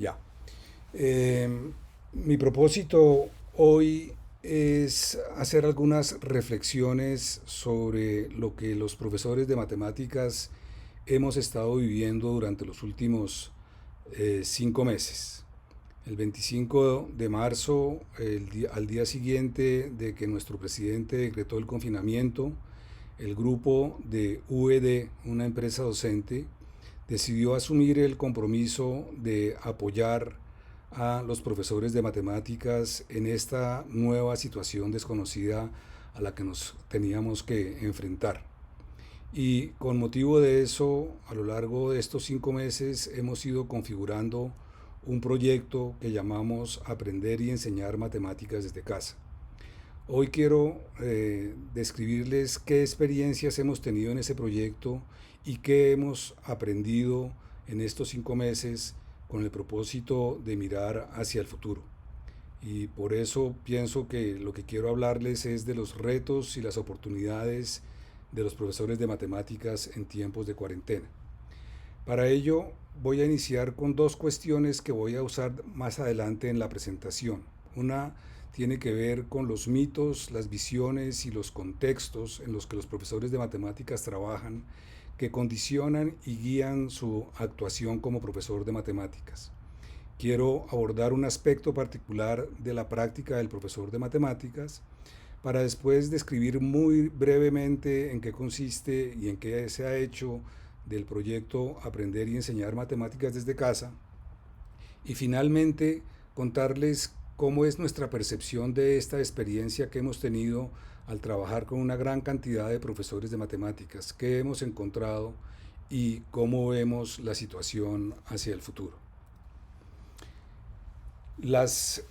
Ya. Mi propósito hoy es hacer algunas reflexiones sobre lo que los profesores de matemáticas hemos estado viviendo durante los últimos 5 meses. El 25 de marzo, al día siguiente de que nuestro presidente decretó el confinamiento, el grupo de VD, una empresa docente, decidió asumir el compromiso de apoyar a los profesores de matemáticas en esta nueva situación desconocida a la que nos teníamos que enfrentar. Y con motivo de eso, a lo largo de estos 5 meses hemos ido configurando un proyecto que llamamos Aprender y Enseñar Matemáticas desde casa. Hoy quiero describirles qué experiencias hemos tenido en ese proyecto y qué hemos aprendido en estos 5 meses con el propósito de mirar hacia el futuro. Y por eso pienso que lo que quiero hablarles es de los retos y las oportunidades de los profesores de matemáticas en tiempos de cuarentena. Para ello voy a iniciar con dos cuestiones que voy a usar más adelante en la presentación. Una tiene que ver con los mitos, las visiones y los contextos en los que los profesores de matemáticas trabajan, que condicionan y guían su actuación como profesor de matemáticas. Quiero abordar un aspecto particular de la práctica del profesor de matemáticas para después describir muy brevemente en qué consiste y en qué se ha hecho del proyecto Aprender y Enseñar Matemáticas desde casa, y finalmente contarles cómo es nuestra percepción de esta experiencia que hemos tenido al trabajar con una gran cantidad de profesores de matemáticas, qué hemos encontrado y cómo vemos la situación hacia el futuro. Las,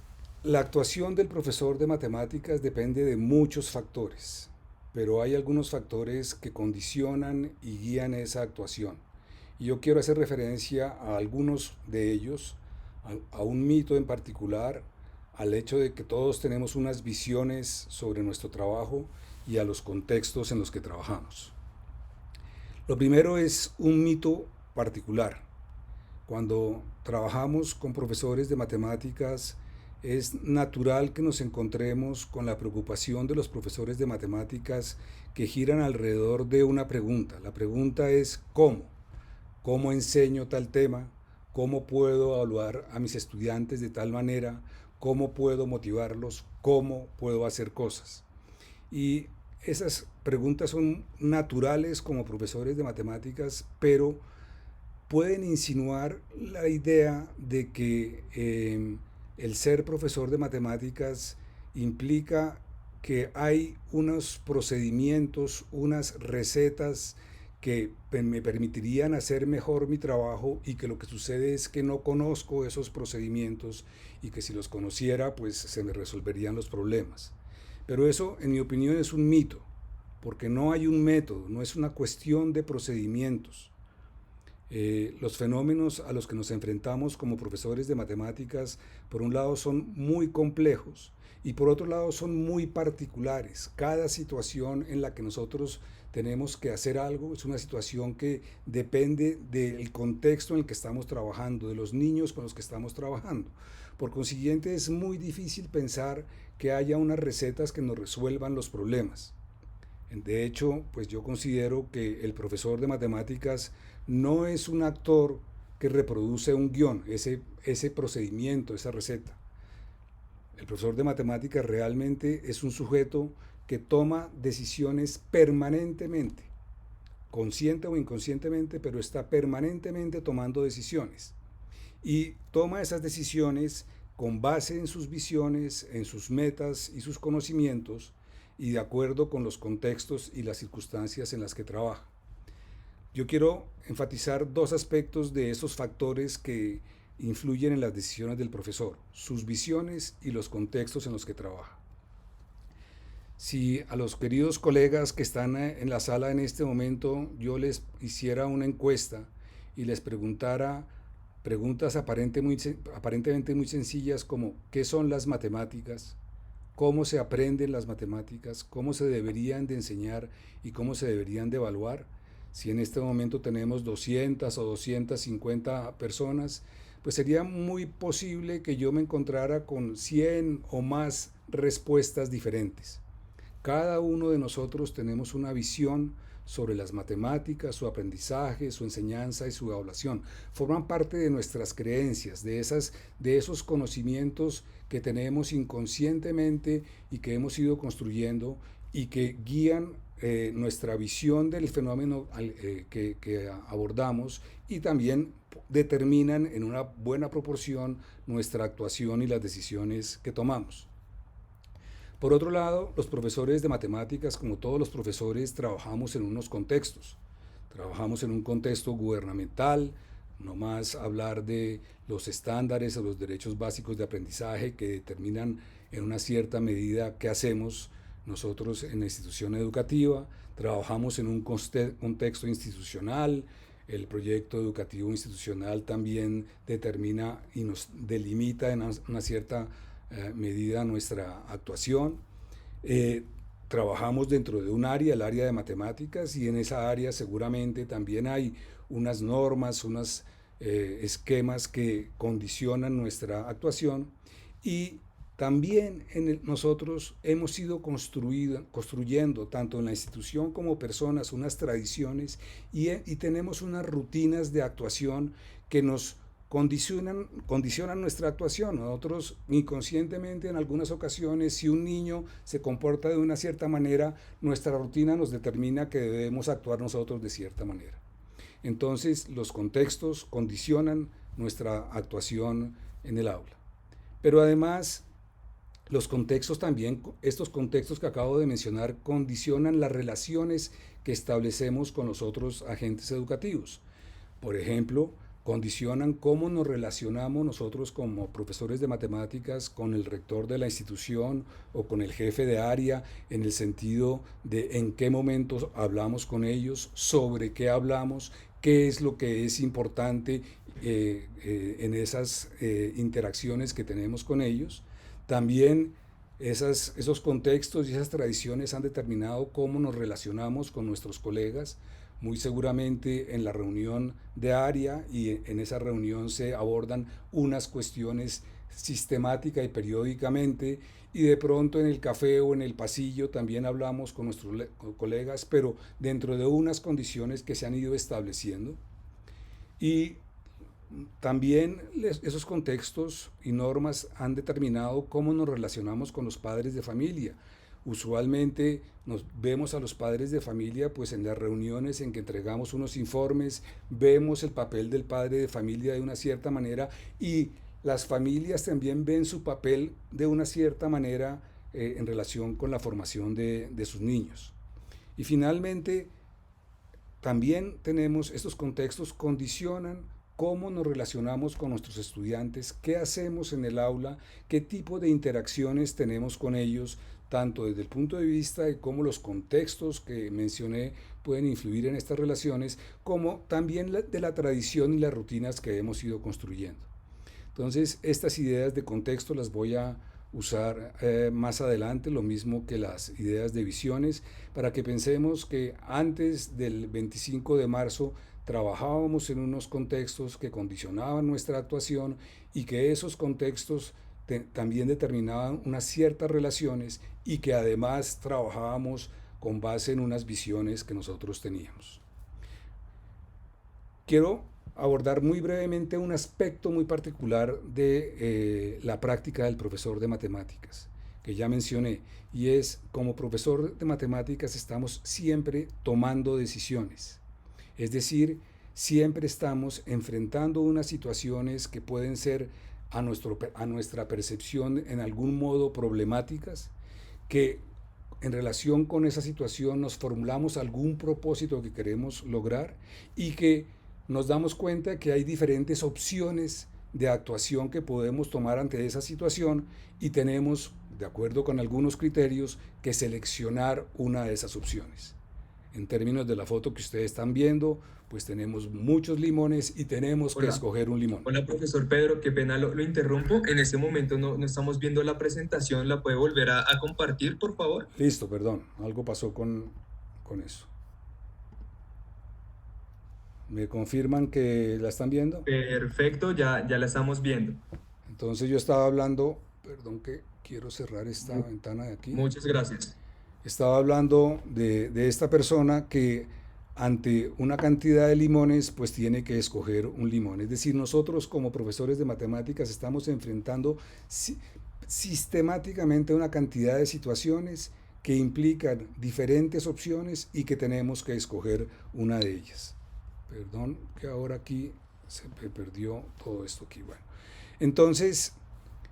la actuación del profesor de matemáticas depende de muchos factores, pero hay algunos factores que condicionan y guían esa actuación. Y yo quiero hacer referencia a algunos de ellos, a un mito en particular, al hecho de que todos tenemos unas visiones sobre nuestro trabajo y a los contextos en los que trabajamos. Lo primero es un mito particular. Cuando trabajamos con profesores de matemáticas, es natural que nos encontremos con la preocupación de los profesores de matemáticas que giran alrededor de una pregunta. La pregunta es ¿cómo? ¿Cómo enseño tal tema? ¿Cómo puedo evaluar a mis estudiantes de tal manera? ¿Cómo puedo motivarlos? ¿Cómo puedo hacer cosas? Y esas preguntas son naturales como profesores de matemáticas, pero pueden insinuar la idea de que el ser profesor de matemáticas implica que hay unos procedimientos, unas recetas que me permitirían hacer mejor mi trabajo, y que lo que sucede es que no conozco esos procedimientos y que si los conociera pues se me resolverían los problemas. Pero eso, en mi opinión, es un mito, porque no hay un método, no es una cuestión de procedimientos. Los fenómenos a los que nos enfrentamos como profesores de matemáticas, por un lado, son muy complejos y por otro lado son muy particulares. Cada situación en la que nosotros tenemos que hacer algo es una situación que depende del contexto en el que estamos trabajando, de los niños con los que estamos trabajando. Por consiguiente, es muy difícil pensar que haya unas recetas que nos resuelvan los problemas. De hecho, pues yo considero que el profesor de matemáticas no es un actor que reproduce un guión, ese procedimiento, esa receta. El profesor de matemáticas realmente es un sujeto que toma decisiones permanentemente, consciente o inconscientemente, pero está permanentemente tomando decisiones. Y toma esas decisiones con base en sus visiones, en sus metas y sus conocimientos, y de acuerdo con los contextos y las circunstancias en las que trabaja. Yo quiero enfatizar dos aspectos de esos factores que influyen en las decisiones del profesor: sus visiones y los contextos en los que trabaja. Si a los queridos colegas que están en la sala en este momento yo les hiciera una encuesta y les preguntara preguntas aparentemente muy sencillas como ¿qué son las matemáticas? ¿Cómo se aprenden las matemáticas? ¿Cómo se deberían de enseñar y cómo se deberían de evaluar? Si en este momento tenemos 200 o 250 personas, pues sería muy posible que yo me encontrara con 100 o más respuestas diferentes. Cada uno de nosotros tenemos una visión sobre las matemáticas, su aprendizaje, su enseñanza y su evaluación. Forman parte de nuestras creencias, de esos conocimientos que tenemos inconscientemente y que hemos ido construyendo y que guían nuestra visión del fenómeno que abordamos y también determinan en una buena proporción nuestra actuación y las decisiones que tomamos. Por otro lado, los profesores de matemáticas, como todos los profesores, trabajamos en unos contextos. Trabajamos en un contexto gubernamental, no más hablar de los estándares o los derechos básicos de aprendizaje que determinan en una cierta medida qué hacemos nosotros en la institución educativa. Trabajamos en un contexto institucional. El proyecto educativo institucional también determina y nos delimita en una cierta medida nuestra actuación. Trabajamos dentro de un área, el área de matemáticas, y en esa área seguramente también hay unas normas, unos esquemas que condicionan nuestra actuación, y también nosotros hemos ido construyendo, tanto en la institución como personas, unas tradiciones y tenemos unas rutinas de actuación que nos condicionan nuestra actuación. Nosotros inconscientemente en algunas ocasiones, si un niño se comporta de una cierta manera, nuestra rutina nos determina que debemos actuar nosotros de cierta manera. Entonces los contextos condicionan nuestra actuación en el aula. Pero además los contextos también, estos contextos que acabo de mencionar, condicionan las relaciones que establecemos con los otros agentes educativos. Por ejemplo, condicionan cómo nos relacionamos nosotros como profesores de matemáticas con el rector de la institución o con el jefe de área, en el sentido de en qué momentos hablamos con ellos, sobre qué hablamos, qué es lo que es importante en esas interacciones que tenemos con ellos. También esos contextos y esas tradiciones han determinado cómo nos relacionamos con nuestros colegas. Muy seguramente en la reunión de área y en esa reunión se abordan unas cuestiones sistemática y periódicamente, y de pronto en el café o en el pasillo también hablamos con nuestros colegas, pero dentro de unas condiciones que se han ido estableciendo. Y también esos contextos y normas han determinado cómo nos relacionamos con los padres de familia. Usualmente nos vemos a los padres de familia pues en las reuniones en que entregamos unos informes, vemos el papel del padre de familia de una cierta manera, y las familias también ven su papel de una cierta manera en relación con la formación de sus niños. Y finalmente, también tenemos estos contextos condicionan cómo nos relacionamos con nuestros estudiantes, qué hacemos en el aula, qué tipo de interacciones tenemos con ellos, tanto desde el punto de vista de cómo los contextos que mencioné pueden influir en estas relaciones, como también de la tradición y las rutinas que hemos ido construyendo. Entonces, estas ideas de contexto las voy a usar más adelante, lo mismo que las ideas de visiones, para que pensemos que antes del 25 de marzo trabajábamos en unos contextos que condicionaban nuestra actuación y que esos contextos también determinaban unas ciertas relaciones y que además trabajábamos con base en unas visiones que nosotros teníamos. Quiero abordar muy brevemente un aspecto muy particular de la práctica del profesor de matemáticas, que ya mencioné, y es como profesor de matemáticas estamos siempre tomando decisiones. Es decir, siempre estamos enfrentando unas situaciones que pueden ser a nuestra percepción en algún modo problemáticas, que en relación con esa situación nos formulamos algún propósito que queremos lograr y que nos damos cuenta que hay diferentes opciones de actuación que podemos tomar ante esa situación y tenemos, de acuerdo con algunos criterios, que seleccionar una de esas opciones. En términos de la foto que ustedes están viendo, pues tenemos muchos limones y tenemos que Hola, escoger un limón. hola profesor Pedro, qué pena lo interrumpo. En este momento no estamos viendo la presentación, ¿la puede volver a compartir, por favor? Listo, perdón, algo pasó con eso. ¿Me confirman que la están viendo? Perfecto, ya la estamos viendo. Entonces yo estaba hablando, perdón que quiero cerrar esta Mu- ventana de aquí. Muchas gracias. Estaba hablando de esta persona que ante una cantidad de limones pues tiene que escoger un limón. Es decir, nosotros como profesores de matemáticas estamos enfrentando sistemáticamente una cantidad de situaciones que implican diferentes opciones y que tenemos que escoger una de ellas. Perdón que ahora aquí se me perdió todo esto aquí. Bueno, entonces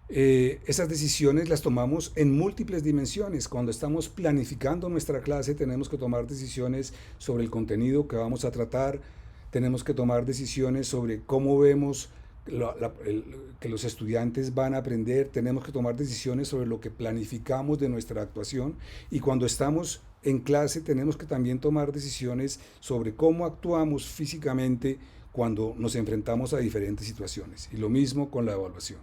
esas decisiones las tomamos en múltiples dimensiones. Cuando estamos planificando nuestra clase tenemos que tomar decisiones sobre el contenido que vamos a tratar, tenemos que tomar decisiones sobre cómo vemos que los estudiantes van a aprender, tenemos que tomar decisiones sobre lo que planificamos de nuestra actuación y cuando estamos en clase tenemos que también tomar decisiones sobre cómo actuamos físicamente cuando nos enfrentamos a diferentes situaciones. Y lo mismo con la evaluación.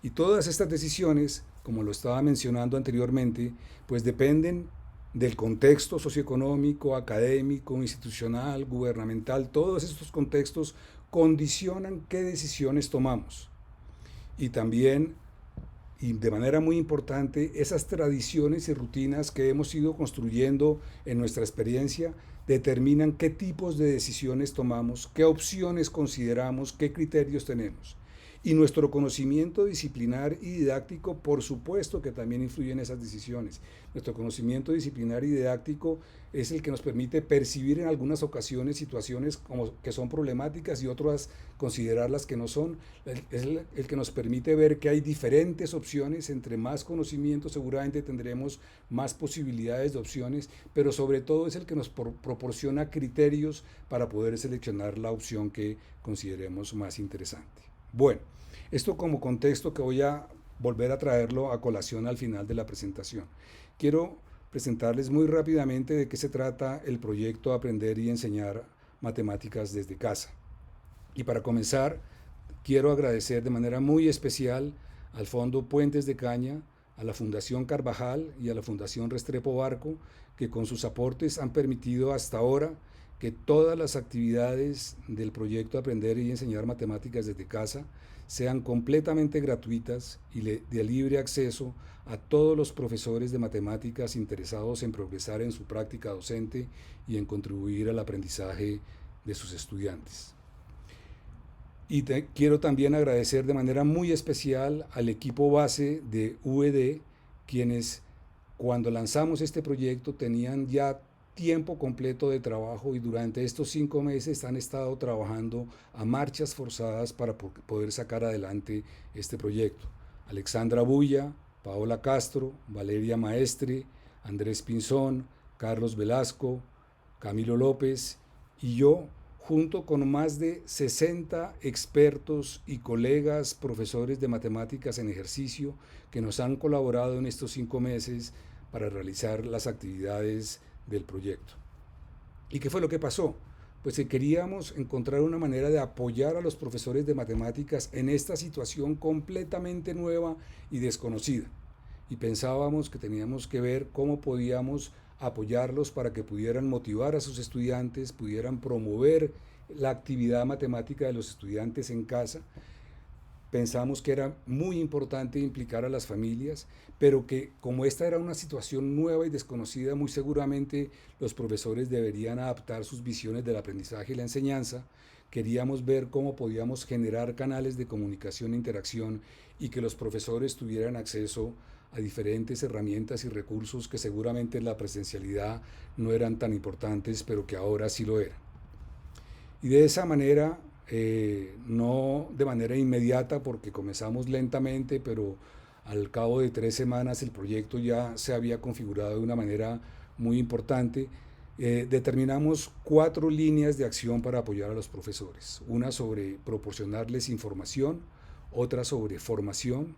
Y todas estas decisiones, como lo estaba mencionando anteriormente, pues dependen del contexto socioeconómico, académico, institucional, gubernamental. Todos estos contextos condicionan qué decisiones tomamos. Y también, y de manera muy importante, esas tradiciones y rutinas que hemos ido construyendo en nuestra experiencia determinan qué tipos de decisiones tomamos, qué opciones consideramos, qué criterios tenemos. Y nuestro conocimiento disciplinar y didáctico, por supuesto que también influye en esas decisiones. Nuestro conocimiento disciplinar y didáctico es el que nos permite percibir en algunas ocasiones situaciones como que son problemáticas y otras considerarlas que no son. Es el que nos permite ver que hay diferentes opciones. Entre más conocimiento seguramente tendremos más posibilidades de opciones, pero sobre todo es el que nos proporciona criterios para poder seleccionar la opción que consideremos más interesante. Bueno, esto como contexto que voy a volver a traerlo a colación al final de la presentación. Quiero presentarles muy rápidamente de qué se trata el proyecto Aprender y Enseñar Matemáticas desde Casa. Y para comenzar, quiero agradecer de manera muy especial al Fondo Puentes de Caña, a la Fundación Carvajal y a la Fundación Restrepo Barco, que con sus aportes han permitido hasta ahora que todas las actividades del proyecto Aprender y Enseñar Matemáticas desde Casa sean completamente gratuitas y de libre acceso a todos los profesores de matemáticas interesados en progresar en su práctica docente y en contribuir al aprendizaje de sus estudiantes. Y quiero también agradecer de manera muy especial al equipo base de UED, quienes cuando lanzamos este proyecto tenían ya tiempo completo de trabajo y durante estos 5 meses han estado trabajando a marchas forzadas para poder sacar adelante este proyecto. Alexandra Bulla, Paola Castro, Valeria Maestre, Andrés Pinzón, Carlos Velasco, Camilo López y yo, junto con más de 60 expertos y colegas profesores de matemáticas en ejercicio que nos han colaborado en estos 5 meses para realizar las actividades del proyecto. ¿Y qué fue lo que pasó? Pues que queríamos encontrar una manera de apoyar a los profesores de matemáticas en esta situación completamente nueva y desconocida. Y pensábamos que teníamos que ver cómo podíamos apoyarlos para que pudieran motivar a sus estudiantes, pudieran promover la actividad matemática de los estudiantes en casa. Pensamos que era muy importante implicar a las familias, pero que como esta era una situación nueva y desconocida, muy seguramente los profesores deberían adaptar sus visiones del aprendizaje y la enseñanza. Queríamos ver cómo podíamos generar canales de comunicación e interacción y que los profesores tuvieran acceso a diferentes herramientas y recursos que seguramente en la presencialidad no eran tan importantes, pero que ahora sí lo eran. Y de esa manera, no de manera inmediata porque comenzamos lentamente, pero al cabo de 3 semanas el proyecto ya se había configurado de una manera muy importante. Determinamos 4 líneas de acción para apoyar a los profesores. Una sobre proporcionarles información, otra sobre formación,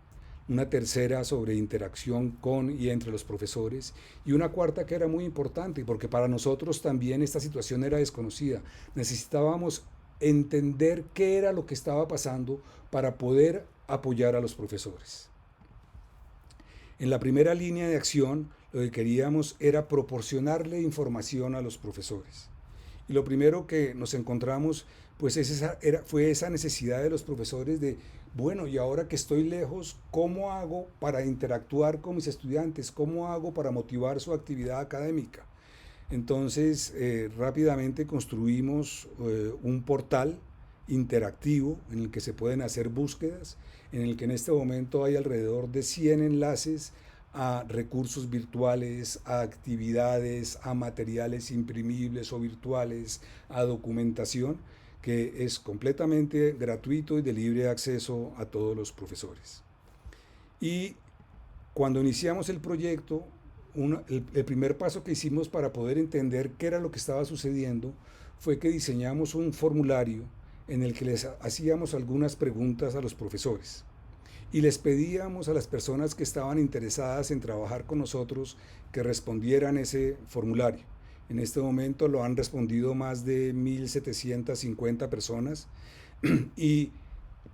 una tercera sobre interacción con y entre los profesores y una cuarta que era muy importante porque para nosotros también esta situación era desconocida. Necesitábamos entender qué era lo que estaba pasando para poder apoyar a los profesores. En la primera línea de acción lo que queríamos era proporcionarle información a los profesores. Y lo primero que nos encontramos pues fue esa necesidad de los profesores de, bueno, y ahora que estoy lejos, ¿cómo hago para interactuar con mis estudiantes? ¿Cómo hago para motivar su actividad académica? Entonces, rápidamente construimos un portal interactivo en el que se pueden hacer búsquedas, en el que en este momento hay alrededor de 100 enlaces a recursos virtuales, a actividades, a materiales imprimibles o virtuales, a documentación, que es completamente gratuito y de libre acceso a todos los profesores. Y cuando iniciamos el proyecto, el primer paso que hicimos para poder entender qué era lo que estaba sucediendo fue que diseñamos un formulario en el que les hacíamos algunas preguntas a los profesores y les pedíamos a las personas que estaban interesadas en trabajar con nosotros que respondieran ese formulario. En este momento lo han respondido más de 1.750 personas y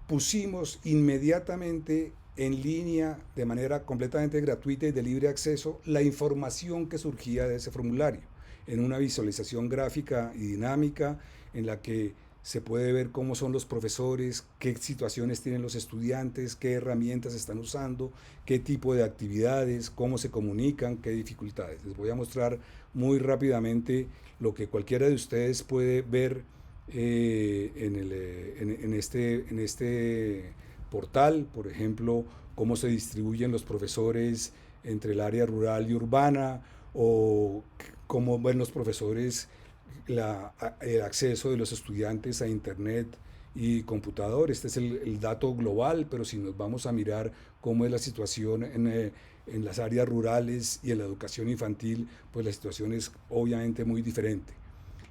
pusimos inmediatamente en línea, de manera completamente gratuita y de libre acceso, la información que surgía de ese formulario, en una visualización gráfica y dinámica en la que se puede ver cómo son los profesores, qué situaciones tienen los estudiantes, qué herramientas están usando, qué tipo de actividades, cómo se comunican, qué dificultades. Les voy a mostrar muy rápidamente lo que cualquiera de ustedes puede ver en este portal, por ejemplo, cómo se distribuyen los profesores entre el área rural y urbana, o cómo ven los profesores el acceso de los estudiantes a internet y computador. Este es el dato global, pero si nos vamos a mirar cómo es la situación en las áreas rurales y en la educación infantil, pues la situación es obviamente muy diferente.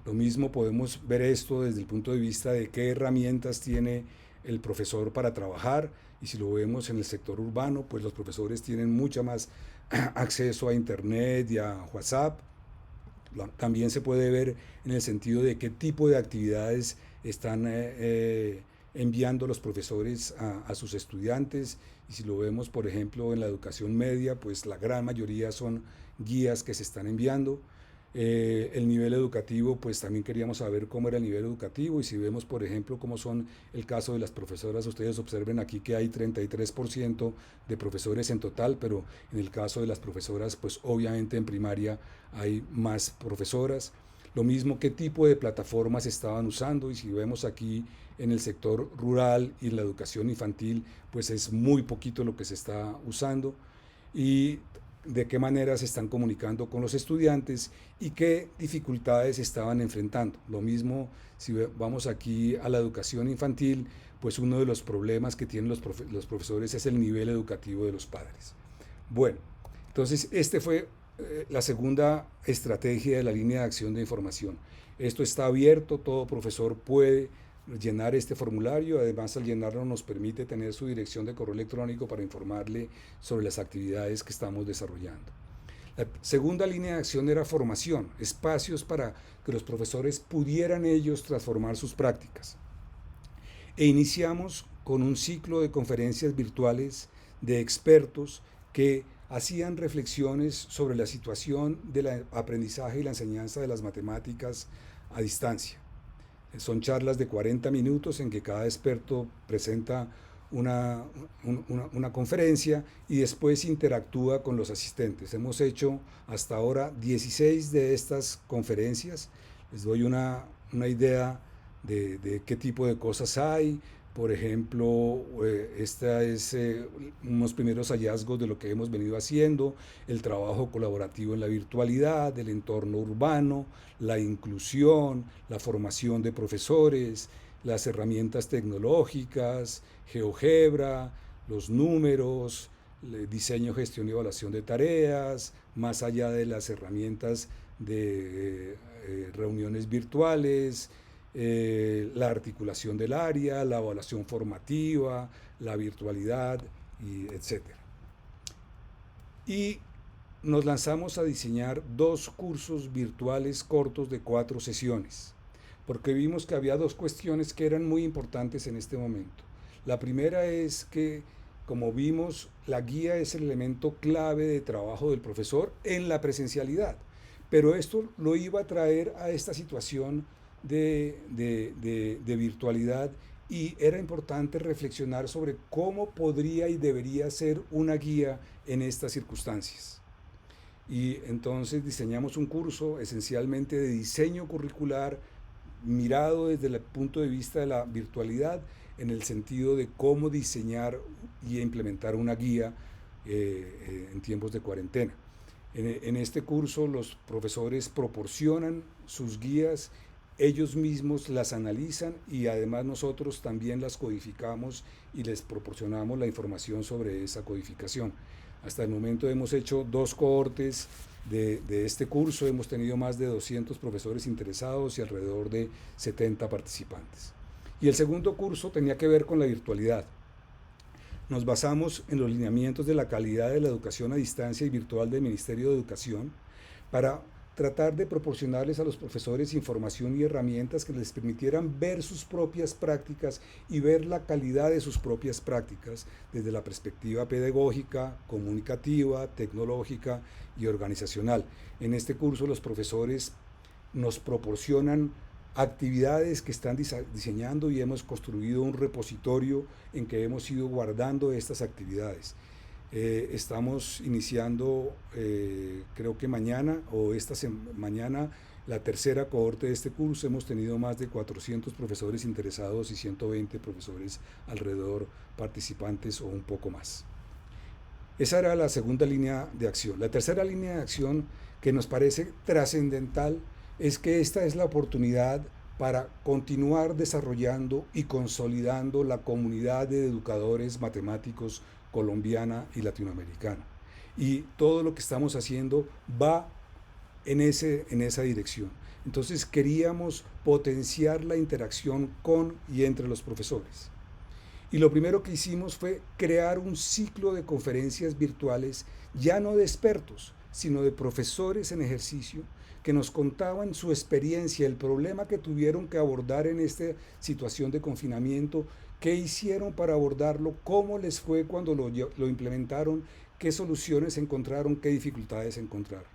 Lo mismo podemos ver esto desde el punto de vista de qué herramientas tiene el profesor para trabajar, y si lo vemos en el sector urbano, pues los profesores tienen mucha más acceso a internet y a WhatsApp. También se puede ver en el sentido de qué tipo de actividades están enviando los profesores a sus estudiantes, y si lo vemos por ejemplo en la educación media, pues la gran mayoría son guías que se están enviando. El nivel educativo, pues también queríamos saber cómo era el nivel educativo, y si vemos por ejemplo cómo son el caso de las profesoras, ustedes observen aquí que hay 33% de profesores en total, pero en el caso de las profesoras, pues obviamente en primaria hay más profesoras. Lo mismo, qué tipo de plataformas estaban usando, y si vemos aquí en el sector rural y en la educación infantil, pues es muy poquito lo que se está usando, y de qué manera se están comunicando con los estudiantes y qué dificultades estaban enfrentando. Lo mismo si vamos aquí a la educación infantil, pues uno de los problemas que tienen los profesores es el nivel educativo de los padres. Bueno, entonces este fue la segunda estrategia de la línea de acción de información. Esto está abierto, todo profesor puede llenar este formulario. Además, al llenarlo nos permite tener su dirección de correo electrónico para informarle sobre las actividades que estamos desarrollando. La segunda línea de acción era formación, espacios para que los profesores pudieran ellos transformar sus prácticas. E iniciamos con un ciclo de conferencias virtuales de expertos que hacían reflexiones sobre la situación del aprendizaje y la enseñanza de las matemáticas a distancia. Son charlas de 40 minutos en que cada experto presenta una conferencia y después interactúa con los asistentes. Hemos hecho hasta ahora 16 de estas conferencias. Les doy una idea de qué tipo de cosas hay. Por ejemplo, esta es unos primeros hallazgos de lo que hemos venido haciendo, el trabajo colaborativo en la virtualidad, el entorno urbano, la inclusión, la formación de profesores, las herramientas tecnológicas, GeoGebra, los números, el diseño, gestión y evaluación de tareas, más allá de las herramientas de reuniones virtuales, la articulación del área, la evaluación formativa, la virtualidad, etc. Y nos lanzamos a diseñar 2 cursos virtuales cortos de 4 sesiones, porque vimos que había 2 cuestiones que eran muy importantes en este momento. La primera es que, como vimos, la guía es el elemento clave de trabajo del profesor en la presencialidad, pero esto lo iba a traer a esta situación de virtualidad, y era importante reflexionar sobre cómo podría y debería ser una guía en estas circunstancias. Y entonces diseñamos un curso esencialmente de diseño curricular mirado desde el punto de vista de la virtualidad, en el sentido de cómo diseñar y implementar una guía en tiempos de cuarentena. En este curso los profesores proporcionan sus guías, ellos mismos las analizan y además nosotros también las codificamos y les proporcionamos la información sobre esa codificación. Hasta el momento hemos hecho 2 cohortes de este curso, hemos tenido más de 200 profesores interesados y alrededor de 70 participantes. Y el segundo curso tenía que ver con la virtualidad. Nos basamos en los lineamientos de la calidad de la educación a distancia y virtual del Ministerio de Educación para tratar de proporcionarles a los profesores información y herramientas que les permitieran ver sus propias prácticas y ver la calidad de sus propias prácticas desde la perspectiva pedagógica, comunicativa, tecnológica y organizacional. En este curso los profesores nos proporcionan actividades que están diseñando y hemos construido un repositorio en que hemos ido guardando estas actividades. Estamos iniciando, creo que mañana o mañana, la tercera cohorte de este curso. Hemos tenido más de 400 profesores interesados y 120 profesores alrededor participantes o un poco más. Esa era la segunda línea de acción. La tercera línea de acción, que nos parece trascendental, es que esta es la oportunidad para continuar desarrollando y consolidando la comunidad de educadores matemáticos colombiana y latinoamericana. Y todo lo que estamos haciendo va en esa dirección. Entonces queríamos potenciar la interacción con y entre los profesores. Y lo primero que hicimos fue crear un ciclo de conferencias virtuales, ya no de expertos, sino de profesores en ejercicio, que nos contaban su experiencia, el problema que tuvieron que abordar en esta situación de confinamiento, qué hicieron para abordarlo, cómo les fue cuando lo implementaron, qué soluciones encontraron, qué dificultades encontraron.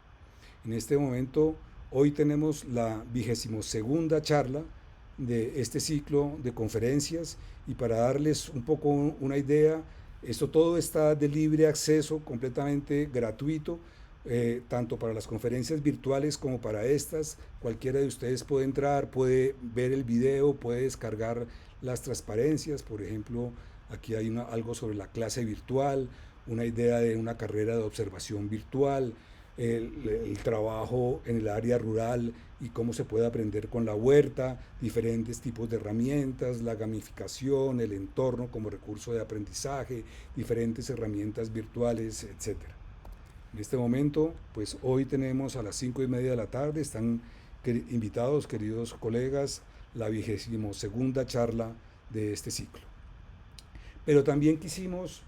En este momento, hoy tenemos la 22ª charla de este ciclo de conferencias, y para darles un poco una idea, esto todo está de libre acceso, completamente gratuito, tanto para las conferencias virtuales como para estas. Cualquiera de ustedes puede entrar, puede ver el video, puede descargar las transparencias. Por ejemplo, aquí hay algo sobre la clase virtual, una idea de una carrera de observación virtual, el trabajo en el área rural y cómo se puede aprender con la huerta, diferentes tipos de herramientas, la gamificación, el entorno como recurso de aprendizaje, diferentes herramientas virtuales, etc. En este momento, pues hoy tenemos a las 5:30 de la tarde, están invitados, queridos colegas, la 22ª charla de este ciclo. Pero también quisimos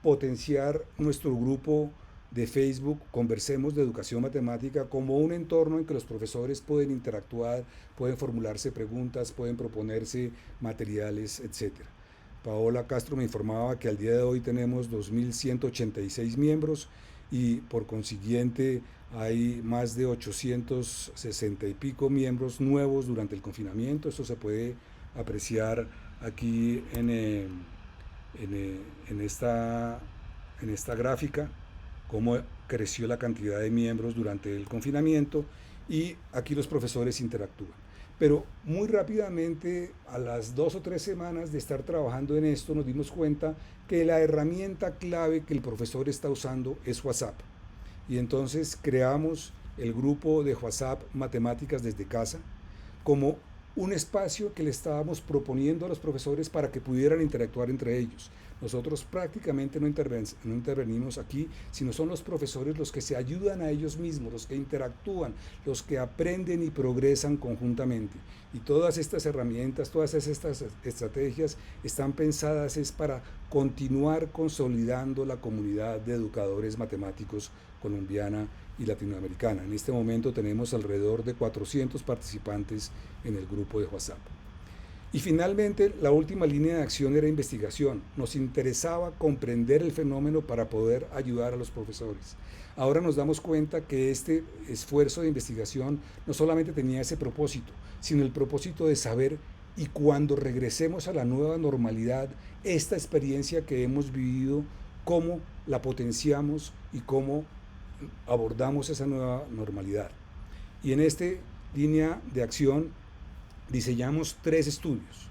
potenciar nuestro grupo de Facebook, Conversemos de Educación Matemática, como un entorno en que los profesores pueden interactuar, pueden formularse preguntas, pueden proponerse materiales, etc. Paola Castro me informaba que al día de hoy tenemos 2.186 miembros y por consiguiente hay más de 860 y pico miembros nuevos durante el confinamiento. Esto se puede apreciar aquí en esta gráfica, cómo creció la cantidad de miembros durante el confinamiento, y aquí los profesores interactúan. Pero muy rápidamente, a las 2 o 3 semanas de estar trabajando en esto, nos dimos cuenta que la herramienta clave que el profesor está usando es WhatsApp. Y entonces creamos el grupo de WhatsApp Matemáticas desde Casa como un espacio que le estábamos proponiendo a los profesores para que pudieran interactuar entre ellos. Nosotros prácticamente no intervenimos aquí, sino son los profesores los que se ayudan a ellos mismos, los que interactúan, los que aprenden y progresan conjuntamente. Y todas estas herramientas, todas estas estrategias están pensadas para continuar consolidando la comunidad de educadores matemáticos colombiana y latinoamericana. En este momento tenemos alrededor de 400 participantes en el grupo de WhatsApp. Y finalmente, la última línea de acción era investigación. Nos interesaba comprender el fenómeno para poder ayudar a los profesores. Ahora nos damos cuenta que este esfuerzo de investigación no solamente tenía ese propósito, sino el propósito de saber y cuando regresemos a la nueva normalidad, esta experiencia que hemos vivido, cómo la potenciamos y cómo abordamos esa nueva normalidad. Y en esta línea de acción diseñamos 3 estudios.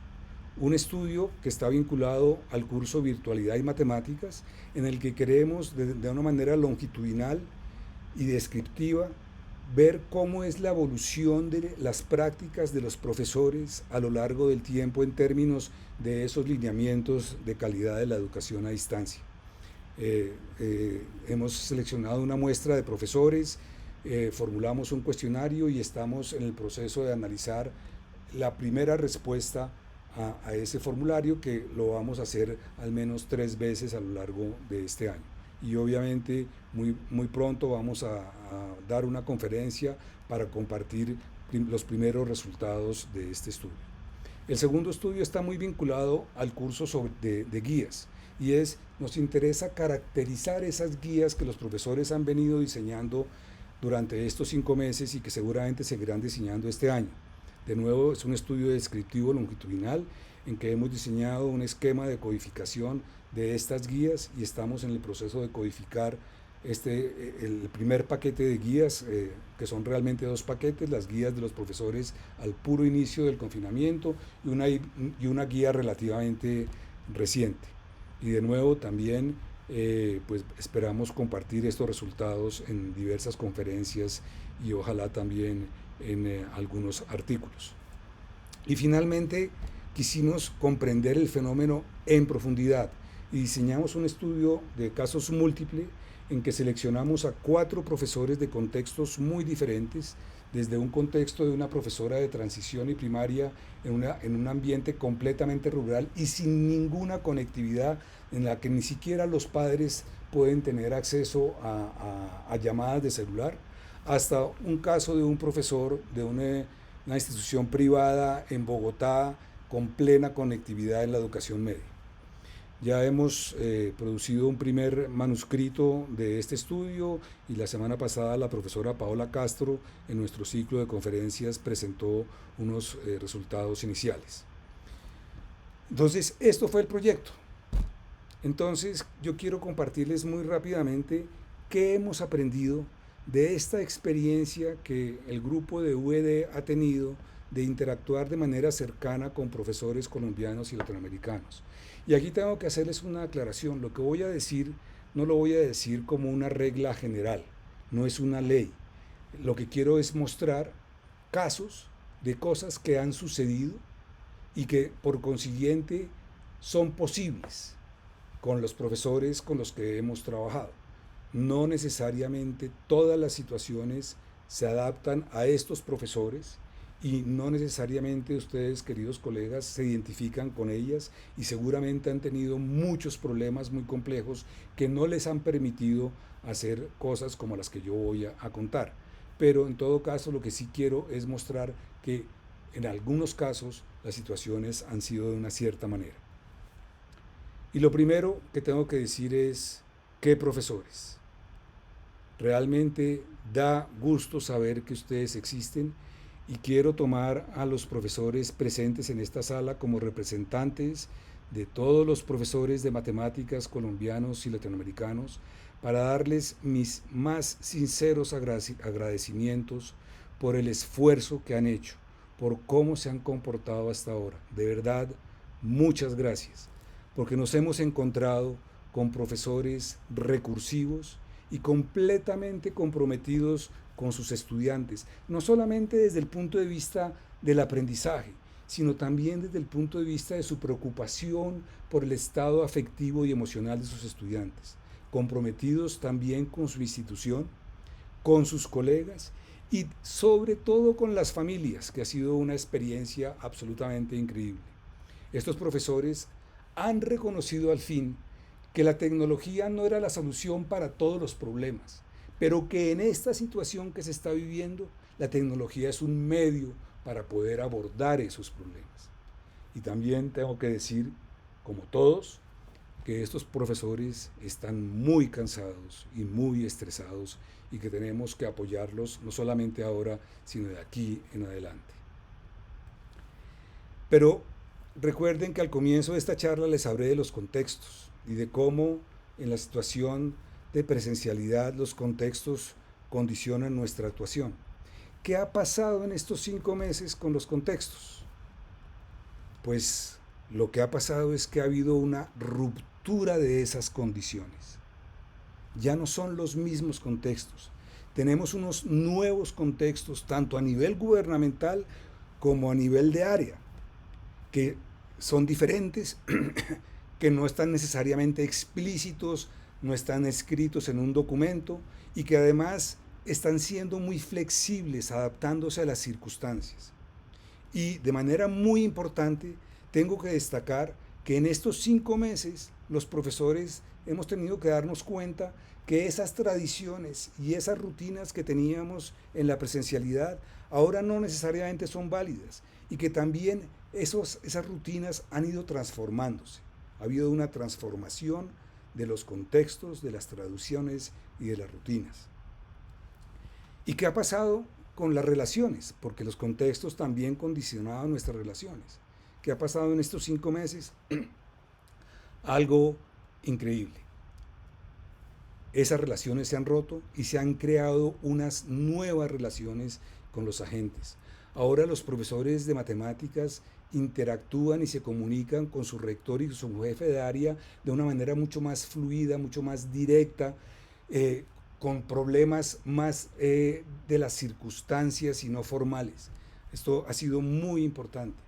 Un estudio que está vinculado al curso Virtualidad y Matemáticas, en el que queremos de una manera longitudinal y descriptiva ver cómo es la evolución de las prácticas de los profesores a lo largo del tiempo en términos de esos lineamientos de calidad de la educación a distancia. Hemos seleccionado una muestra de profesores, formulamos un cuestionario y estamos en el proceso de analizar la primera respuesta a ese formulario, que lo vamos a hacer al menos 3 veces a lo largo de este año. Y obviamente muy pronto vamos a dar una conferencia para compartir los primeros resultados de este estudio. El segundo estudio está muy vinculado al curso de guías, y nos interesa caracterizar esas guías que los profesores han venido diseñando durante estos 5 meses y que seguramente seguirán diseñando este año. De nuevo, es un estudio descriptivo longitudinal en que hemos diseñado un esquema de codificación de estas guías y estamos en el proceso de codificar el primer paquete de guías, que son realmente 2 paquetes, las guías de los profesores al puro inicio del confinamiento y una guía relativamente reciente. Y de nuevo también pues esperamos compartir estos resultados en diversas conferencias y ojalá también en algunos artículos. Y finalmente quisimos comprender el fenómeno en profundidad y diseñamos un estudio de casos múltiple en que seleccionamos a 4 profesores de contextos muy diferentes, desde un contexto de una profesora de transición y primaria en un ambiente completamente rural y sin ninguna conectividad, en la que ni siquiera los padres pueden tener acceso a llamadas de celular, hasta un caso de un profesor de una institución privada en Bogotá con plena conectividad en la educación media. Ya hemos producido un primer manuscrito de este estudio y la semana pasada la profesora Paola Castro en nuestro ciclo de conferencias presentó unos resultados iniciales. Entonces, esto fue el proyecto. Entonces, yo quiero compartirles muy rápidamente qué hemos aprendido de esta experiencia que el grupo de UED ha tenido de interactuar de manera cercana con profesores colombianos y latinoamericanos. Y aquí tengo que hacerles una aclaración. Lo que voy a decir no lo voy a decir como una regla general, no es una ley. Lo que quiero es mostrar casos de cosas que han sucedido y que por consiguiente son posibles con los profesores con los que hemos trabajado. No necesariamente todas las situaciones se adaptan a estos profesores y no necesariamente ustedes, queridos colegas, se identifican con ellas y seguramente han tenido muchos problemas muy complejos que no les han permitido hacer cosas como las que yo voy a contar. Pero en todo caso, lo que sí quiero es mostrar que en algunos casos las situaciones han sido de una cierta manera. Y lo primero que tengo que decir es, ¿qué profesores? Realmente da gusto saber que ustedes existen y quiero tomar a los profesores presentes en esta sala como representantes de todos los profesores de matemáticas colombianos y latinoamericanos para darles mis más sinceros agradecimientos por el esfuerzo que han hecho, por cómo se han comportado hasta ahora. De verdad, muchas gracias, porque nos hemos encontrado con profesores recursivos y completamente comprometidos con sus estudiantes, no solamente desde el punto de vista del aprendizaje, sino también desde el punto de vista de su preocupación por el estado afectivo y emocional de sus estudiantes, comprometidos también con su institución, con sus colegas y sobre todo con las familias, que ha sido una experiencia absolutamente increíble. Estos profesores han reconocido al fin que la tecnología no era la solución para todos los problemas, pero que en esta situación que se está viviendo, la tecnología es un medio para poder abordar esos problemas. Y también tengo que decir, como todos, que estos profesores están muy cansados y muy estresados y que tenemos que apoyarlos no solamente ahora, sino de aquí en adelante. Pero recuerden que al comienzo de esta charla les hablé de los contextos y de cómo en la situación de presencialidad los contextos condicionan nuestra actuación. ¿Qué ha pasado en estos 5 meses con los contextos? Pues lo que ha pasado es que ha habido una ruptura de esas condiciones. Ya no son los mismos contextos. Tenemos unos nuevos contextos, tanto a nivel gubernamental como a nivel de área, que son diferentes, que no están necesariamente explícitos, no están escritos en un documento y que además están siendo muy flexibles, adaptándose a las circunstancias. Y de manera muy importante, tengo que destacar que en estos 5 meses los profesores hemos tenido que darnos cuenta que esas tradiciones y esas rutinas que teníamos en la presencialidad ahora no necesariamente son válidas y que también esas rutinas han ido transformándose. Ha habido una transformación de los contextos, de las traducciones y de las rutinas. ¿Y qué ha pasado con las relaciones? Porque los contextos también condicionaban nuestras relaciones. ¿Qué ha pasado en estos 5 meses? Algo increíble. Esas relaciones se han roto y se han creado unas nuevas relaciones con los agentes. Ahora los profesores de matemáticas interactúan y se comunican con su rector y su jefe de área de una manera mucho más fluida, mucho más directa, con problemas más de las circunstancias y no formales. Esto ha sido muy importante.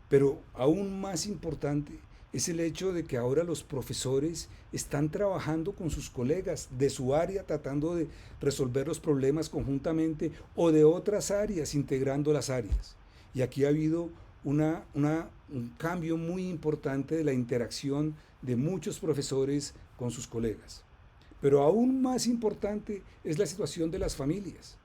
Pero aún más importante es el hecho de que ahora los profesores están trabajando con sus colegas de su área, tratando de resolver los problemas conjuntamente o de otras áreas, integrando las áreas. Y aquí ha habido un cambio muy importante de la interacción de muchos profesores con sus colegas. Pero aún más importante es la situación de las familias.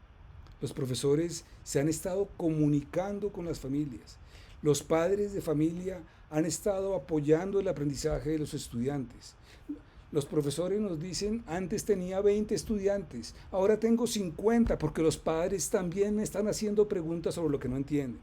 Los profesores se han estado comunicando con las familias. Los padres de familia han estado apoyando el aprendizaje de los estudiantes. Los profesores nos dicen, antes tenía 20 estudiantes, ahora tengo 50, porque los padres también me están haciendo preguntas sobre lo que no entienden.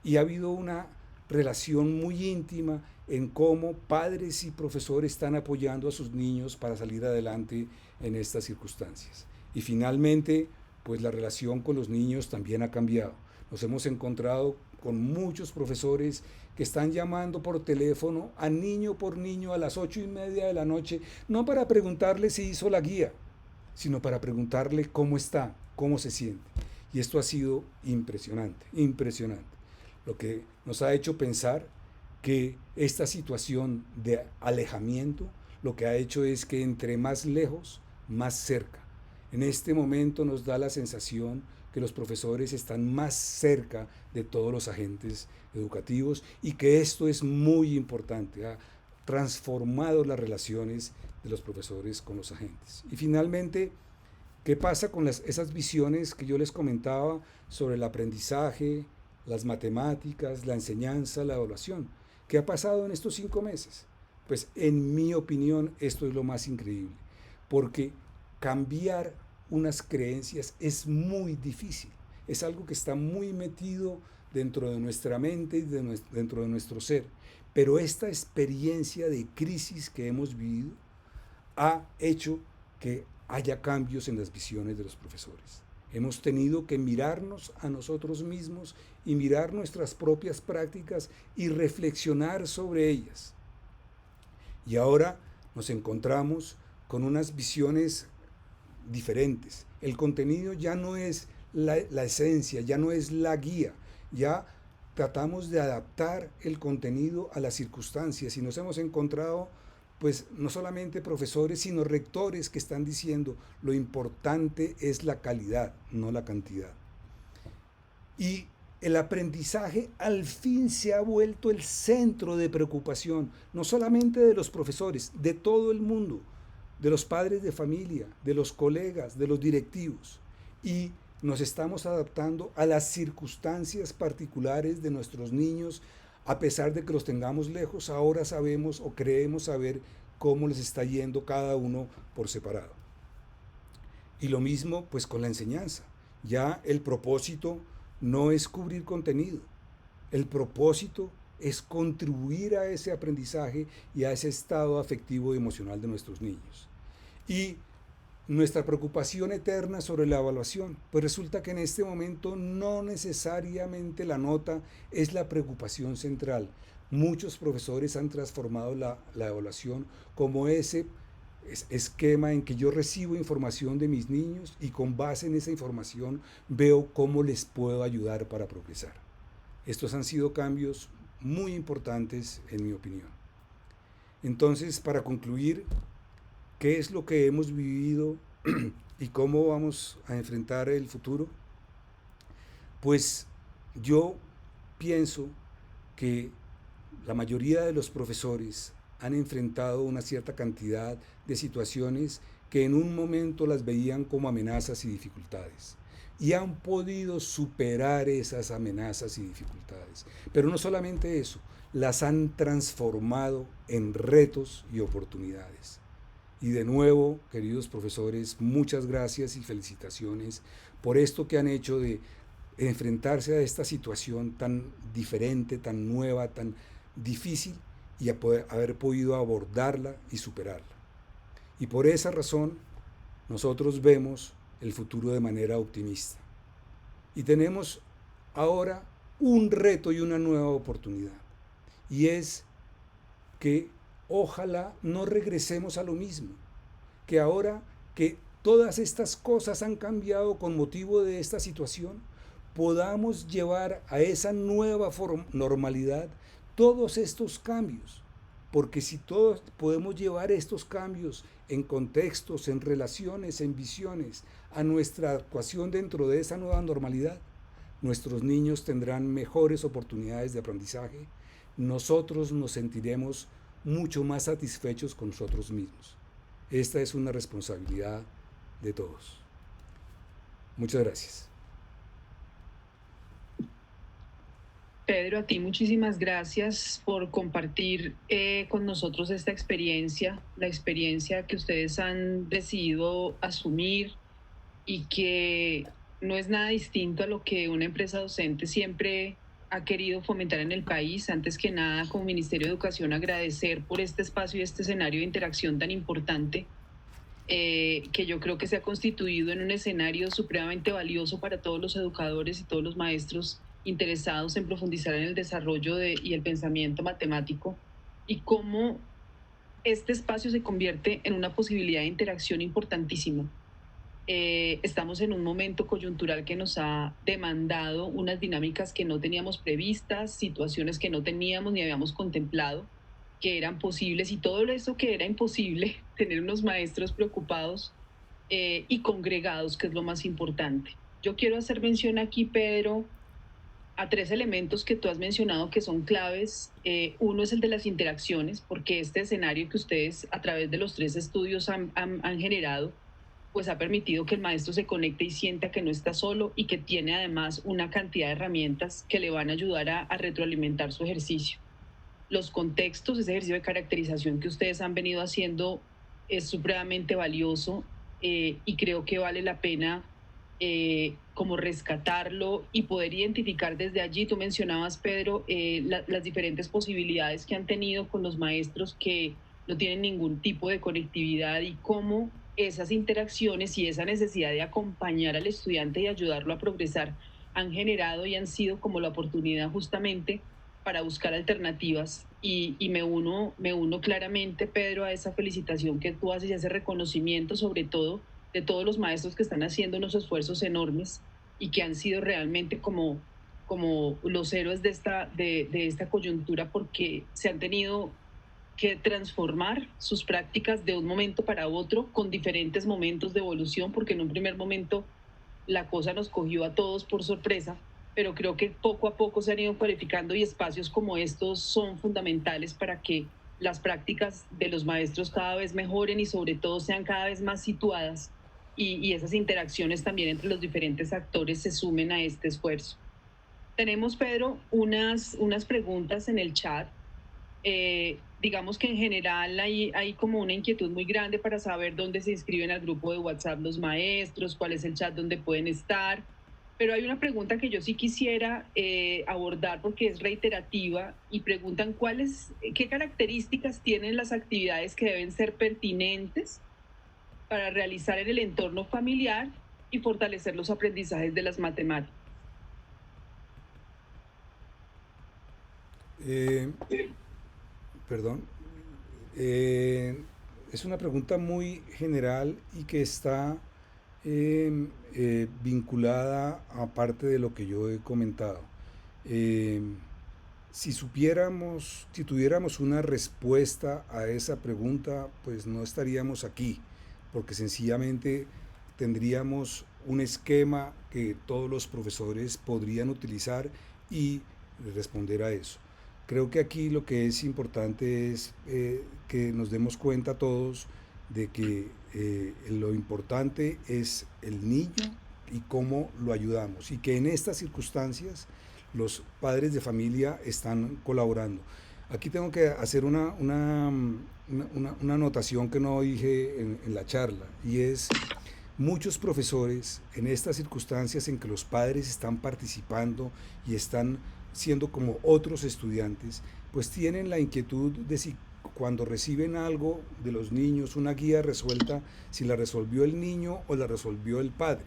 Y ha habido una relación muy íntima en cómo padres y profesores están apoyando a sus niños para salir adelante en estas circunstancias. Y finalmente, pues la relación con los niños también ha cambiado. Nos hemos encontrado con muchos profesores que están llamando por teléfono a niño por niño a las 8:30 de la noche, no para preguntarle si hizo la guía, sino para preguntarle cómo está, cómo se siente. Y esto ha sido impresionante, impresionante. Lo que nos ha hecho pensar que esta situación de alejamiento lo que ha hecho es que entre más lejos, más cerca. En este momento nos da la sensación que los profesores están más cerca de todos los agentes educativos y que esto es muy importante. Ha transformado las relaciones de los profesores con los agentes. Y finalmente, ¿qué pasa con esas visiones que yo les comentaba sobre el aprendizaje, las matemáticas, la enseñanza, la evaluación? ¿Qué ha pasado en estos 5 meses? Pues en mi opinión esto es lo más increíble, porque cambiar unas creencias es muy difícil, es algo que está muy metido dentro de nuestra mente y dentro de nuestro ser, pero esta experiencia de crisis que hemos vivido ha hecho que haya cambios en las visiones de los profesores. Hemos tenido que mirarnos a nosotros mismos y mirar nuestras propias prácticas y reflexionar sobre ellas. Y ahora nos encontramos con unas visiones diferentes. El contenido ya no es la esencia, ya no es la guía, ya tratamos de adaptar el contenido a las circunstancias y nos hemos encontrado pues no solamente profesores, sino rectores que están diciendo lo importante es la calidad, no la cantidad. Y el aprendizaje al fin se ha vuelto el centro de preocupación, no solamente de los profesores, de todo el mundo, de los padres de familia, de los colegas, de los directivos. Y nos estamos adaptando a las circunstancias particulares de nuestros niños, A pesar de que los tengamos lejos, ahora sabemos o creemos saber cómo les está yendo cada uno por separado. Y lo mismo pues con la enseñanza. Ya el propósito no es cubrir contenido. El propósito es contribuir a ese aprendizaje y a ese estado afectivo y emocional de nuestros niños. Y nuestra preocupación eterna sobre la evaluación, pues resulta que en este momento no necesariamente la nota es la preocupación central. Muchos profesores han transformado la evaluación como ese esquema en que yo recibo información de mis niños y con base en esa información veo cómo les puedo ayudar para progresar. Estos han sido cambios muy importantes en mi opinión. Entonces, para concluir, ¿qué es lo que hemos vivido y cómo vamos a enfrentar el futuro? Pues yo pienso que la mayoría de los profesores han enfrentado una cierta cantidad de situaciones que en un momento las veían como amenazas y dificultades. Y han podido superar esas amenazas y dificultades. Pero no solamente eso, las han transformado en retos y oportunidades. Y de nuevo, queridos profesores, muchas gracias y felicitaciones por esto que han hecho de enfrentarse a esta situación tan diferente, tan nueva, tan difícil y a poder, haber podido abordarla y superarla. Y por esa razón, nosotros vemos el futuro de manera optimista. Y tenemos ahora un reto y una nueva oportunidad. Y es que ojalá no regresemos a lo mismo, que ahora que todas estas cosas han cambiado con motivo de esta situación, podamos llevar a esa nueva normalidad todos estos cambios. Porque si todos podemos llevar estos cambios en contextos, en relaciones, en visiones, a nuestra actuación dentro de esa nueva normalidad, nuestros niños tendrán mejores oportunidades de aprendizaje, nosotros nos sentiremos mucho más satisfechos con nosotros mismos. Esta es una responsabilidad de todos. Muchas gracias. Pedro, a ti muchísimas gracias por compartir con nosotros esta experiencia, la experiencia que ustedes han decidido asumir y que no es nada distinto a lo que una empresa docente siempre ha querido fomentar en el país. Antes que nada, como Ministerio de Educación, agradecer por este espacio y este escenario de interacción tan importante, que yo creo que se ha constituido en un escenario supremamente valioso para todos los educadores y todos los maestros interesados en profundizar en el desarrollo y el pensamiento matemático, y cómo este espacio se convierte en una posibilidad de interacción importantísima. Estamos en un momento coyuntural que nos ha demandado unas dinámicas que no teníamos previstas, situaciones que no teníamos ni habíamos contemplado que eran posibles, y todo eso que era imposible, tener unos maestros preocupados y congregados, que es lo más importante. Yo quiero hacer mención aquí, Pedro, a tres elementos que tú has mencionado que son claves. Uno es el de las interacciones, porque este escenario que ustedes a través de los tres estudios han generado, pues ha permitido que el maestro se conecte y sienta que no está solo y que tiene además una cantidad de herramientas que le van a ayudar a retroalimentar su ejercicio. Los contextos, ese ejercicio de caracterización que ustedes han venido haciendo es supremamente valioso, y creo que vale la pena como rescatarlo y poder identificar desde allí. Tú mencionabas, Pedro, las diferentes posibilidades que han tenido con los maestros que no tienen ningún tipo de conectividad, y cómo esas interacciones y esa necesidad de acompañar al estudiante y ayudarlo a progresar han generado y han sido como la oportunidad justamente para buscar alternativas. Y me uno claramente, Pedro, a esa felicitación que tú haces y a ese reconocimiento, sobre todo, de todos los maestros que están haciendo unos esfuerzos enormes y que han sido realmente como los héroes de esta coyuntura, porque se han tenido que transformar sus prácticas de un momento para otro, con diferentes momentos de evolución, porque en un primer momento la cosa nos cogió a todos por sorpresa, pero creo que poco a poco se han ido cualificando, y espacios como estos son fundamentales para que las prácticas de los maestros cada vez mejoren y sobre todo sean cada vez más situadas, y esas interacciones también entre los diferentes actores se sumen a este esfuerzo. Tenemos, Pedro, unas preguntas en el chat. Digamos que en general hay como una inquietud muy grande para saber dónde se inscriben al grupo de WhatsApp los maestros, cuál es el chat donde pueden estar. Pero hay una pregunta que yo sí quisiera abordar porque es reiterativa y preguntan qué características tienen las actividades que deben ser pertinentes para realizar en el entorno familiar y fortalecer los aprendizajes de las matemáticas. Perdón. Es una pregunta muy general y que está vinculada a parte de lo que yo he comentado. Eh, si tuviéramos una respuesta a esa pregunta, pues no estaríamos aquí, porque sencillamente tendríamos un esquema que todos los profesores podrían utilizar y responder a eso. Creo que aquí lo que es importante es que nos demos cuenta todos de que lo importante es el niño y cómo lo ayudamos, y que en estas circunstancias los padres de familia están colaborando. Aquí tengo que hacer una anotación que no dije en la charla, y es muchos profesores en estas circunstancias en que los padres están participando y están siendo como otros estudiantes, pues tienen la inquietud de si cuando reciben algo de los niños, una guía resuelta, si la resolvió el niño o la resolvió el padre.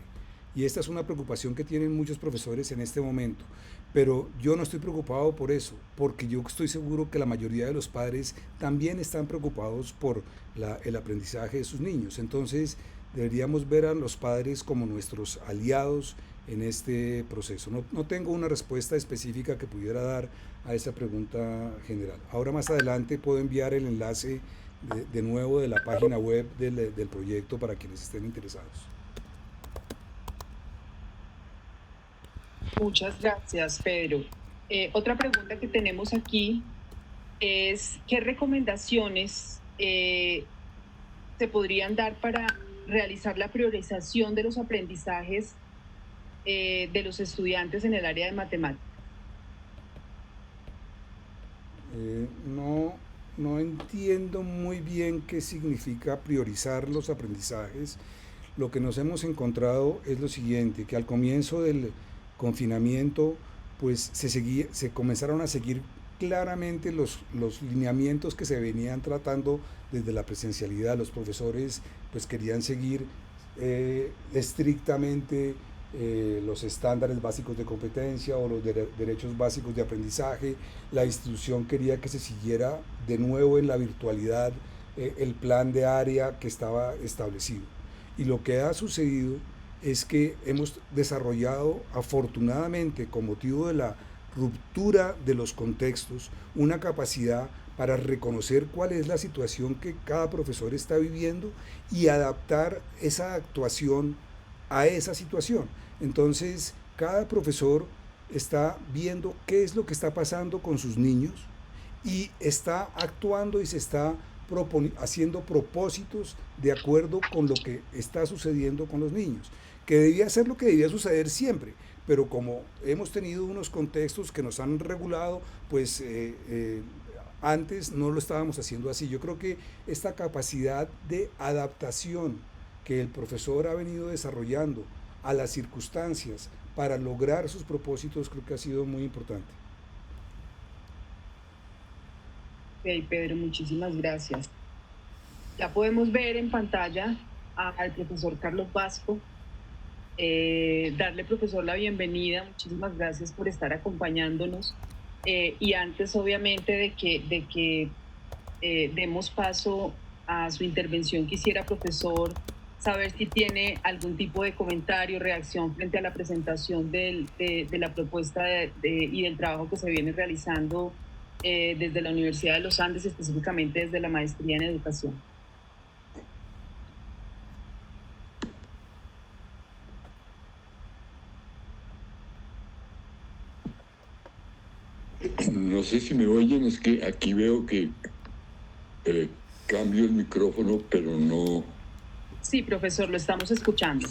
Y esta es una preocupación que tienen muchos profesores en este momento. Pero yo no estoy preocupado por eso, porque yo estoy seguro que la mayoría de los padres también están preocupados por el aprendizaje de sus niños. Entonces, deberíamos ver a los padres como nuestros aliados en este proceso. No tengo una respuesta específica que pudiera dar a esa pregunta general. Ahora más adelante puedo enviar el enlace de nuevo de la página web del proyecto para quienes estén interesados. Muchas gracias, Pedro. Otra pregunta que tenemos aquí es ¿qué recomendaciones se podrían dar para realizar la priorización de los aprendizajes de los estudiantes en el área de matemáticas? No entiendo muy bien qué significa priorizar los aprendizajes. Lo que nos hemos encontrado es lo siguiente, que al comienzo del confinamiento pues se comenzaron a seguir claramente los lineamientos que se venían tratando desde la presencialidad. Los profesores pues querían seguir estrictamente los estándares básicos de competencia o los derechos básicos de aprendizaje. La institución quería que se siguiera de nuevo en la virtualidad el plan de área que estaba establecido. Y lo que ha sucedido es que hemos desarrollado, afortunadamente, con motivo de la ruptura de los contextos, una capacidad para reconocer cuál es la situación que cada profesor está viviendo y adaptar esa actuación a esa situación. Entonces, cada profesor está viendo qué es lo que está pasando con sus niños y está actuando y se está haciendo propósitos de acuerdo con lo que está sucediendo con los niños, que debía ser lo que debía suceder siempre, pero como hemos tenido unos contextos que nos han regulado, pues antes no lo estábamos haciendo así. Yo creo que esta capacidad de adaptación que el profesor ha venido desarrollando a las circunstancias para lograr sus propósitos, creo que ha sido muy importante. Ok, Pedro, muchísimas gracias. Ya podemos ver en pantalla al profesor Carlos Vasco. Darle, profesor, la bienvenida. Muchísimas gracias por estar acompañándonos. Y antes, obviamente, de que demos paso a su intervención, quisiera, profesor, saber si tiene algún tipo de comentario, reacción frente a la presentación de la propuesta y del trabajo que se viene realizando desde la Universidad de los Andes, específicamente desde la Maestría en Educación. No sé si me oyen, es que aquí veo que cambio el micrófono, pero no Sí, profesor, lo estamos escuchando.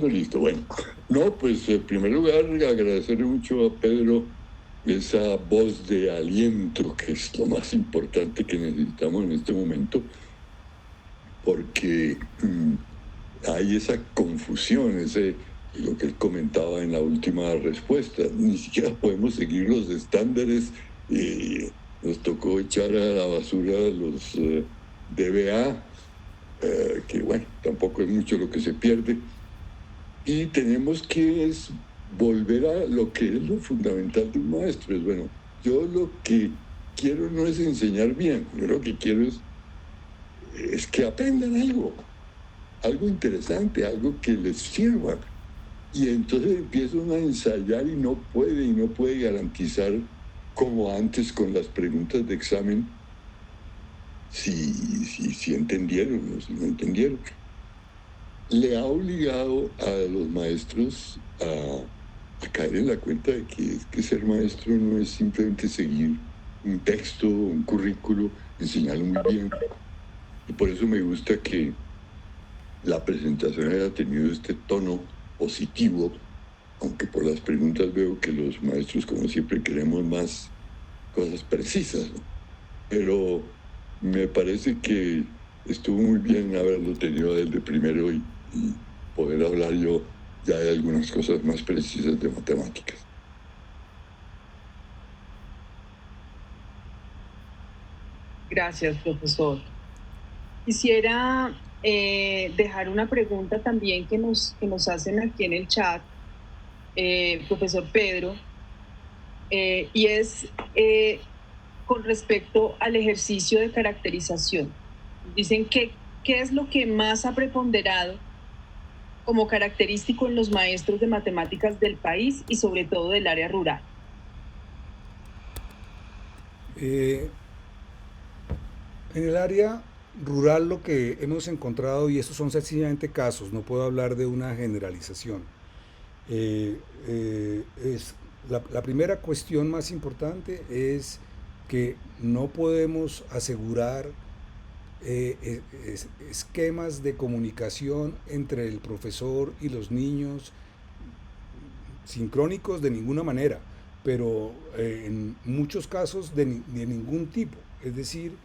Listo, bueno. No, pues en primer lugar agradecerle mucho a Pedro esa voz de aliento, que es lo más importante que necesitamos en este momento, porque hay esa confusión, lo que él comentaba en la última respuesta. Ni siquiera podemos seguir los estándares. Nos tocó echar a la basura los DBA, que bueno, tampoco es mucho lo que se pierde. Y tenemos que volver a lo que es lo fundamental de un maestro. Es bueno, yo lo que quiero no es enseñar bien, yo lo que quiero es que aprendan algo interesante, algo que les sirva. Y entonces empiezan a ensayar y no puede garantizar, como antes con las preguntas de examen, si entendieron o si no entendieron. Le ha obligado a los maestros a caer en la cuenta de que ser maestro no es simplemente seguir un texto, un currículo, enseñarlo muy bien. Y por eso me gusta que la presentación haya tenido este tono positivo, aunque por las preguntas veo que los maestros, como siempre, queremos más cosas precisas, ¿no? Pero me parece que estuvo muy bien haberlo tenido desde primero y poder hablar yo ya de algunas cosas más precisas de matemáticas. Gracias, profesor. Quisiera dejar una pregunta también que nos hacen aquí en el chat, profesor Pedro, y es con respecto al ejercicio de caracterización. Dicen que ¿qué es lo que más ha preponderado como característico en los maestros de matemáticas del país y sobre todo del área rural? En el área rural lo que hemos encontrado, y estos son sencillamente casos, no puedo hablar de una generalización, es la primera cuestión más importante es que no podemos asegurar esquemas de comunicación entre el profesor y los niños sincrónicos de ninguna manera, pero en muchos casos de ningún tipo. Es decir,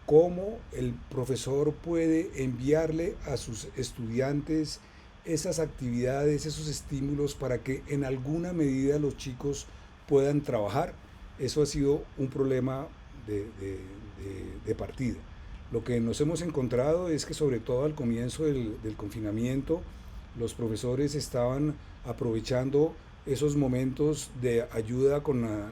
cómo el profesor puede enviarle a sus estudiantes esas actividades, esos estímulos para que en alguna medida los chicos puedan trabajar. Eso ha sido un problema de partida. Lo que nos hemos encontrado es que sobre todo al comienzo del confinamiento, los profesores estaban aprovechando esos momentos de ayuda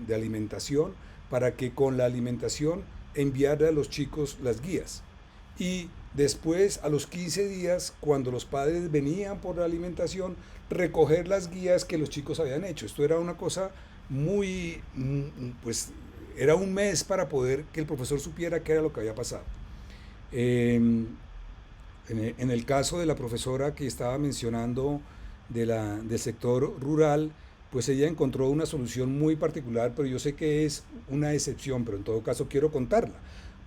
de alimentación para que con la alimentación enviarle a los chicos las guías. Y después, a los 15 días, cuando los padres venían por la alimentación, recoger las guías que los chicos habían hecho. Esto era una cosa muy, pues, era un mes para poder que el profesor supiera qué era lo que había pasado. En el caso de la profesora que estaba mencionando del sector rural, pues ella encontró una solución muy particular, pero yo sé que es una excepción, pero en todo caso quiero contarla.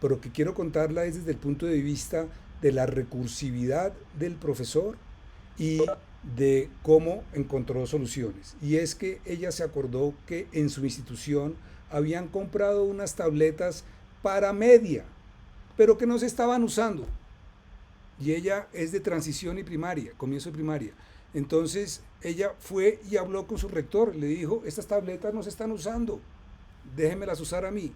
Pero que quiero contarla es desde el punto de vista de la recursividad del profesor y de cómo encontró soluciones. Y es que ella se acordó que en su institución habían comprado unas tabletas para media, pero que no se estaban usando. Y ella es de transición y primaria, comienzo de primaria. Entonces ella fue y habló con su rector, le dijo, estas tabletas no se están usando, déjenmelas usar a mí.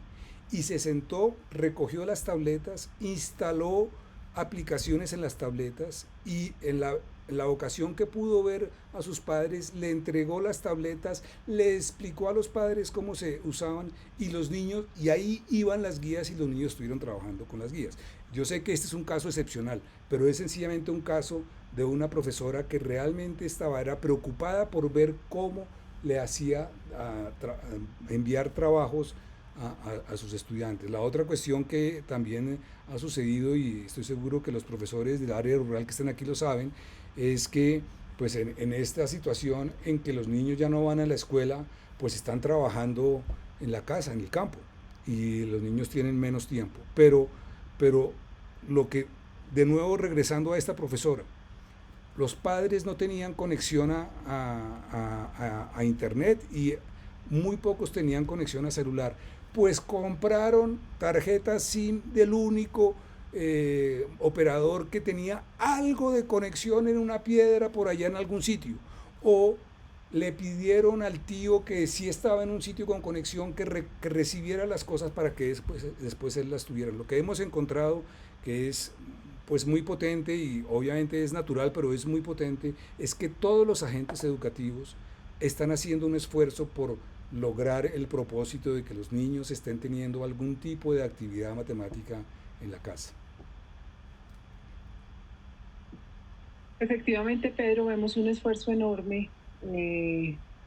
Y se sentó, recogió las tabletas, instaló aplicaciones en las tabletas y en la ocasión que pudo ver a sus padres, le entregó las tabletas, le explicó a los padres cómo se usaban y los niños, y ahí iban las guías y los niños estuvieron trabajando con las guías. Yo sé que este es un caso excepcional, pero es sencillamente un caso de una profesora que realmente era preocupada por ver cómo le hacía enviar trabajos a sus estudiantes. La otra cuestión que también ha sucedido, y estoy seguro que los profesores del área rural que están aquí lo saben, es que pues en esta situación en que los niños ya no van a la escuela, pues están trabajando en la casa, en el campo, y los niños tienen menos tiempo. Pero lo que, de nuevo regresando a esta profesora, Los padres no tenían conexión a internet y muy pocos tenían conexión a celular. Pues compraron tarjetas SIM del único operador que tenía algo de conexión en una piedra por allá en algún sitio. O le pidieron al tío que sí estaba en un sitio con conexión que recibiera las cosas para que después él las tuviera. Lo que hemos encontrado, que es pues muy potente y obviamente es natural, pero es muy potente, es que todos los agentes educativos están haciendo un esfuerzo por lograr el propósito de que los niños estén teniendo algún tipo de actividad matemática en la casa. Efectivamente, Pedro, vemos un esfuerzo enorme.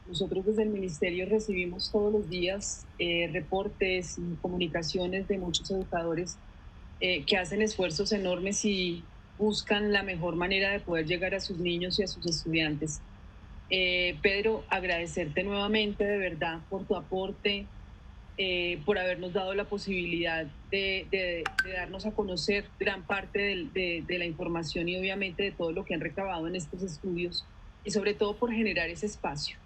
Nosotros desde el ministerio recibimos todos los días reportes y comunicaciones de muchos educadores que hacen esfuerzos enormes y buscan la mejor manera de poder llegar a sus niños y a sus estudiantes. Pedro, agradecerte nuevamente de verdad por tu aporte, por habernos dado la posibilidad de darnos a conocer gran parte de la información y obviamente de todo lo que han recabado en estos estudios y sobre todo por generar ese espacio.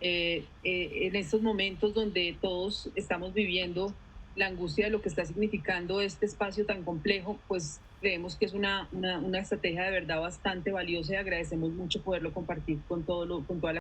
En estos momentos donde todos estamos viviendo la angustia de lo que está significando este espacio tan complejo, pues creemos que es una estrategia de verdad bastante valiosa y agradecemos mucho poderlo compartir con toda la